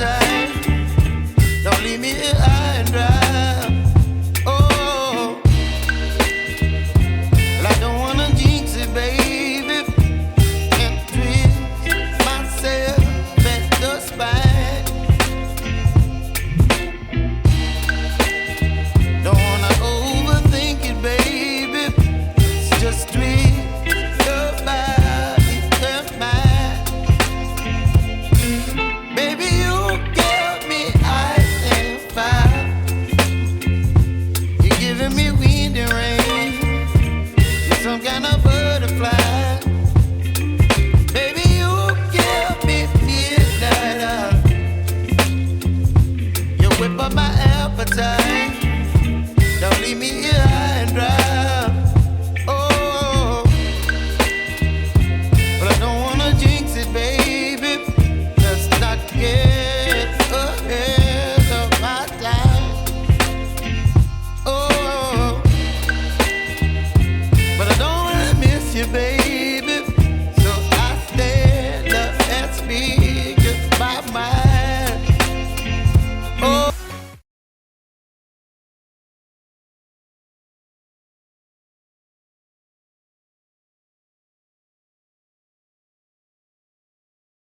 appetite. Don't leave me here high and dry. Oh, well, I don't wanna jinx it, baby, and twist myself at the spine. Don't wanna overthink it, baby. It's just twist your body and mine. Baby, you give me ice and fire. You're giving me wind and rain. You're some kind of butterfly. Baby, you give me midnight hour. You whip up my appetite. Don't leave me